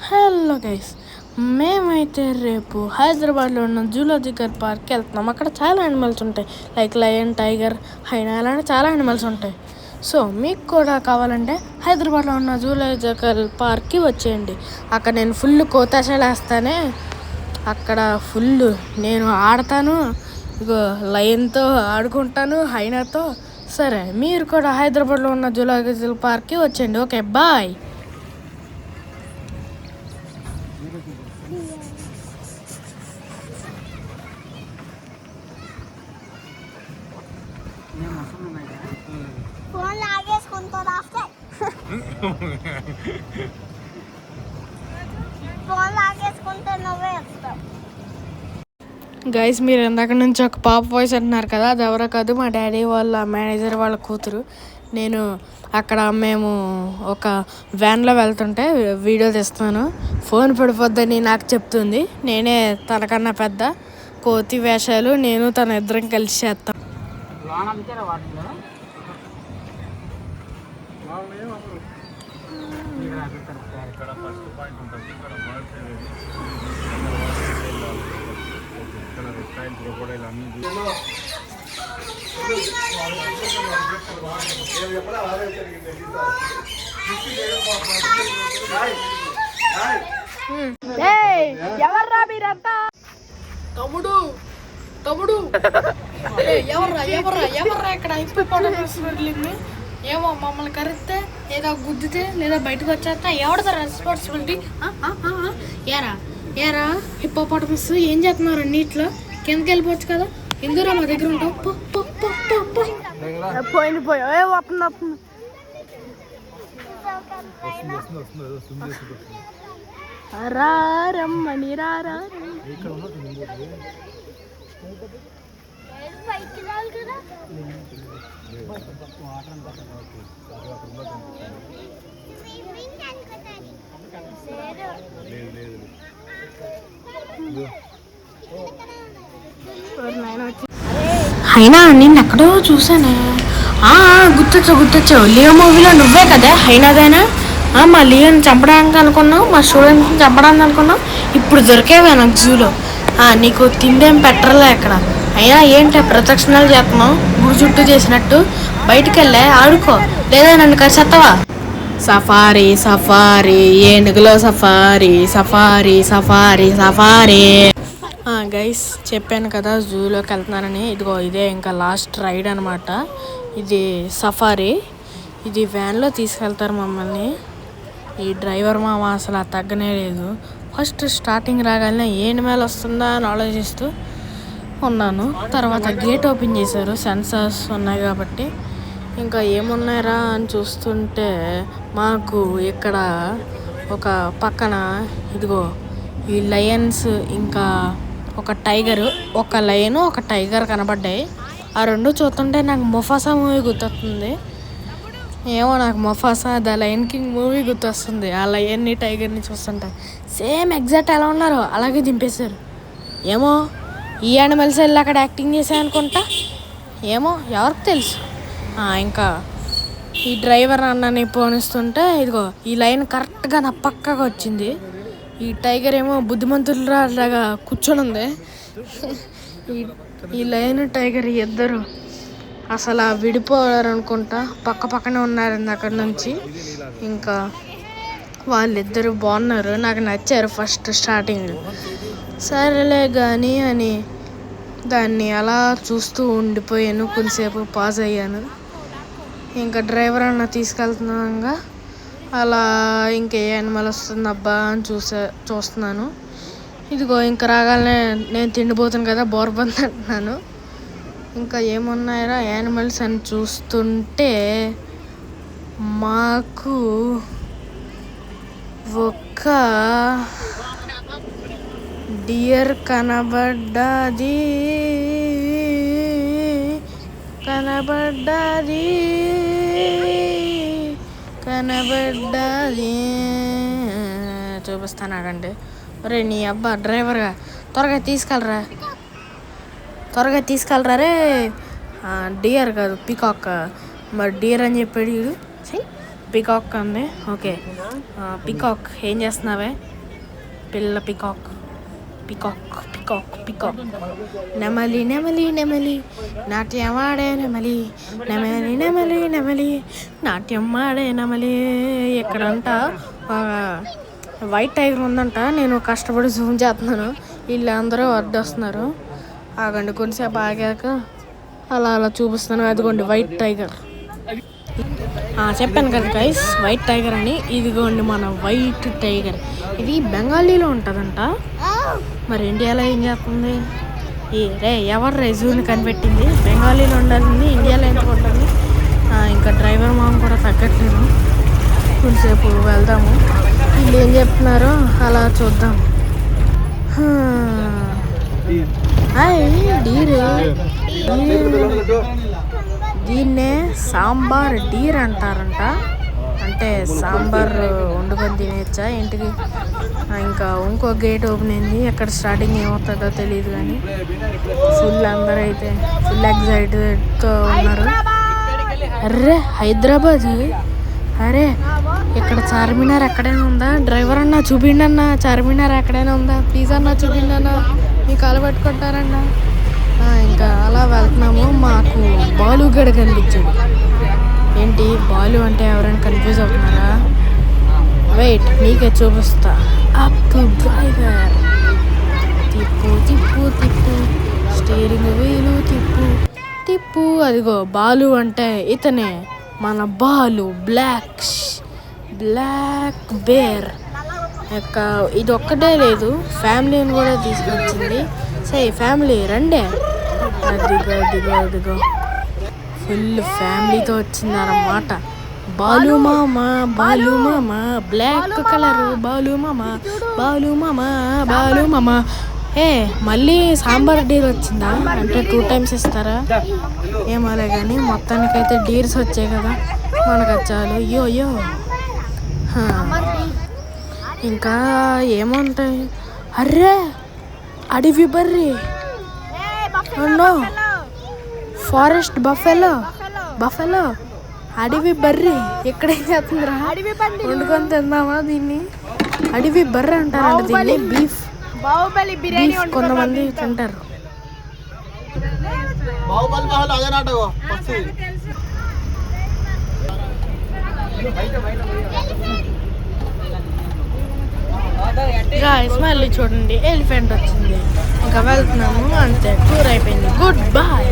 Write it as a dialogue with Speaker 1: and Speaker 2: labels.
Speaker 1: Hello guys, మేమైతే రేపు హైదరాబాద్లో ఉన్న జూలాజికల్ పార్క్కి వెళ్తున్నాం. అక్కడ చాలా యానిమల్స్ ఉంటాయి, లైక్ లయన్, టైగర్, హైనా, అలాంటి చాలా యానిమల్స్ ఉంటాయి. సో మీకు కూడా కావాలంటే హైదరాబాద్లో ఉన్న జూలాజికల్ పార్క్కి వచ్చేయండి. అక్కడ నేను ఫుల్ కోతాశాలు వేస్తానే, అక్కడ ఫుల్ నేను ఆడతాను. ఇగో లయన్తో ఆడుకుంటాను, హైనాతో. సరే, మీరు కూడా హైదరాబాద్లో ఉన్న జూలాజికల్ పార్క్కి వచ్చేయండి. Okay, bye.
Speaker 2: ఫోన్ లాగేసుకుంటా ఫోన్ లాగేసుకుంటే నువ్వే వస్తావు.
Speaker 1: గైస్, మీరు ఇందాక నుంచి ఒక పాప వాయిస్ అంటున్నారు కదా, అది ఎవరో కాదు, మా డాడీ వాళ్ళ మేనేజర్ వాళ్ళ కూతురు. నేను అక్కడ మేము ఒక వ్యాన్లో వెళ్తుంటే వీడియో తీస్తున్నాను. ఫోన్ పడిపోద్దని నాకు చెప్తుంది. నేనే తనకన్నా పెద్ద కోతి వేషాలు నేను తన ఇద్దరం కలిసి చేస్తాం. ఎవర్రా మీరంతా? తమ్ముడు తమ్ముడు ఎవర్రా ఇక్కడ వెళ్ళింది? ఏమో మమ్మల్ని కరిస్తే లేదా గుద్దితే లేదా బయటకు వచ్చేస్తా, ఎవరిదా రెస్పాన్సిబిలిటీ? ఏరా హిప్పోపాటమస్ ఏం చేస్తున్నారు? నీటిలో కిందకి వెళ్ళిపోవచ్చు కదా, ఎందుకురా మా దగ్గర ఉంటావు? పోయిపోయా వస్తుంది. రమ్మని రారా. హైనా, నేను ఎక్కడో చూసానే. గుర్తొచ్చావు. లియో మూవీలో నువ్వే కదా హైనాదైనా? మా లియోని చంపడానికి అనుకున్నావు, మా స్టూడెంట్ని చంపడానికి అనుకున్నావు. ఇప్పుడు దొరికేవా నాకు జూలో? నీకు తిండేం పెట్టరలే ఇక్కడ. అయినా ఏంటి ప్రదక్షిణాలు చేస్తున్నావు గుడి చుట్టూ చేసినట్టు? బయటికి వెళ్ళే ఆడుకో, లేదా నన్ను కరిసేస్తావా? సఫారీ సఫారీ ఏనుగులో safari safari safari safari. Guys, చెప్పాను కదా జూలోకి వెళ్తున్నానని. ఇదిగో ఇదే ఇంకా లాస్ట్ రైడ్ అనమాట. ఇది సఫారీ. ఇది వ్యాన్లో తీసుకెళ్తారు మమ్మల్ని. ఈ డ్రైవర్ మామ అసలు తగ్గనే లేదు. ఫస్ట్ స్టార్టింగ్ రాగానే ఏనిమేల్ వస్తుందా అని ఆలోచిస్తూ ఉన్నాను. తర్వాత గేట్ ఓపెన్ చేశారు, సెన్సార్స్ ఉన్నాయి కాబట్టి. ఇంకా ఏమున్నాయరా అని చూస్తుంటే మాకు ఇక్కడ ఒక పక్కన ఇదిగో ఈ లయన్స్, ఇంకా ఒక టైగరు, ఒక లయను ఒక టైగర్ కనబడ్డాయి. ఆ రెండు చూస్తుంటే నాకు ముఫాసా మూవీ గుర్తొస్తుంది. ఏమో, నాకు Mufasa the lion king movie గుర్తొస్తుంది. ఆ లయన్ని టైగర్ని చూస్తుంటే సేమ్ ఎగ్జాక్ట్ ఎలా ఉన్నారో అలాగే దింపేశారు. ఏమో ఈ యానిమల్స్ వెళ్ళి అక్కడ యాక్టింగ్ చేశాయనుకుంటా. ఏమో, ఎవరికి తెలుసు. ఇంకా ఈ డ్రైవర్ అన్నని పోనిస్తుంటే ఇదిగో ఈ లైన్ కరెక్ట్గా నా పక్కగా వచ్చింది. ఈ టైగర్ ఏమో బుద్ధిమంతులాగా కూర్చొని ఉంది. ఈ లయన్ టైగర్ ఇద్దరు అసలు విడిపోయారనుకుంటా, పక్క పక్కనే ఉన్నారు అక్కడి నుంచి. ఇంకా వాళ్ళిద్దరు బాగున్నారు, నాకు నచ్చారు ఫస్ట్ స్టార్టింగ్. సరేలే కానీ అని దాన్ని అలా చూస్తూ ఉండిపోయాను. కొంతసేపు పాజ్ అయ్యాను. ఇంకా డ్రైవర్ అన్న తీసుకెళ్తున్నాగా అలా ఇంకే యానిమల్ వస్తుంది అబ్బా అని చూస్తున్నాను. ఇదిగో ఇంకా రాగానే నేను తిండిపోతాను కదా, బోర్బంద్ అంటున్నాను. ఇంకా ఏమున్నాయరా యానిమల్స్ అని చూస్తుంటే మాకు ఒక డియర్ కనబడ్డది. చూపిస్తానాడండి. ఒరే నీ అబ్బా డ్రైవర్గా త్వరగా తీసుకెళ్ళరా రే. డియర్ కాదు, పికాక్. మరి డియర్ అని చెప్పాడు వీడు. పికాక్ అంది. ఓకే, పికాక్ ఏం చేస్తున్నావే? పిల్ల పికాక్ పికాక్ పికాక్ పికాక్. నెమలి నెమలి నెమలి నాట్యం ఆడే నెమలి, నెమలి నెమలి నెమలి నాట్యం ఆడే నెమలి. ఎక్కడంట వైట్ టైగర్ ఉందంట. నేను కష్టపడి జూమ్ చేస్తున్నాను, వీళ్ళు అందరూ అడ్డొస్తున్నారు. ఆగండి కొంచెంసేపు ఆగాక అలా అలా చూపిస్తాను. అదిగోండి వైట్ టైగర్. చెప్పాను కదా గైస్, వైట్ టైగర్ అని. ఇదిగోండి మన వైట్ టైగర్. ఇది బెంగాలీలో ఉంటుందంట, మరి ఇండియాలో ఏం చేస్తుంది? ఎవరు జూని కనిపెట్టింది? బెంగాలీలో ఉండాల్సింది, ఇండియాలో ఎందుకు ఉంటుంది? ఇంకా డ్రైవర్ మామ కూడా తగ్గట్లేదు. కొంచెంసేపు వెళ్దాము, వీళ్ళు ఏం చెప్తున్నారో అలా చూద్దాం. దీన్నే సాంబార్ డీర్ అంటారంట. అంటే సాంబార్ వండుకొని తినేచ్చా ఇంటికి. ఇంకా ఇంకో గేట్ ఓపెన్ అయింది, ఎక్కడ స్టార్టింగ్ ఏమవుతుందో తెలియదు కానీ ఫుల్ అందరూ అయితే ఫుల్ ఎగ్జైటెడ్తో ఉన్నారు. అర్రే హైదరాబాద్, అరే ఇక్కడ చార్మినార్ ఎక్కడైనా ఉందా? డ్రైవర్ అన్నా చూపిండి అన్న, చార్మినార్ ఎక్కడైనా ఉందా ప్లీజ్ అన్నా, చూపిండి అన్న, మీ కాలు పట్టుకుంటారన్నా. ఇంకా అలా వెళ్తున్నాము. మాకు బాలుగడ కనిపించాడు. ఏంటి బాలు అంటే ఎవరైనా కన్ఫ్యూజ్ అవుతున్నారా? వెయిట్ నీకే చూపిస్తా. Up to driver, Tippu Tippu Tippu, steering వీలు తిప్పు తిప్పు. అదిగో బాలు అంటే ఇతనే మన బాలు, బ్లాక్ బేర్. ఇది ఒక్కటే లేదు, ఫ్యామిలీని కూడా తీసుకొచ్చింది. సరే ఫ్యామిలీ రండే. అదిగో ఫుల్ ఫ్యామిలీతో వచ్చింది అన్నమాట. బాలు మామ బ్లాక్ కలర్ బాలు మామ. మళ్ళీ సాంబార్ డీర్ వచ్చిందా? అంటే 2 times ఇస్తారా ఏమోలే కానీ మొత్తానికైతే డీర్స్ వచ్చాయి కదా, మనకు చాలు. అయ్యో ఇంకా ఏముంటాయి? అర్రే అడవి బర్రీ, ఫారెస్ట్ బఫెలో అడవి బర్రీ. ఎక్కడేం చేస్తుందిరా? వండుకొని తిందామా దీన్ని? అడవి బర్రీ అంటారంట దీన్ని. బీఫ్ కొంతమంది తింటారు. మళ్ళీ చూడండి ఎలిఫెంట్ వచ్చింది. ఇంకా వెళ్తున్నాము, అంతే టూర్ అయిపోయింది. Good bye.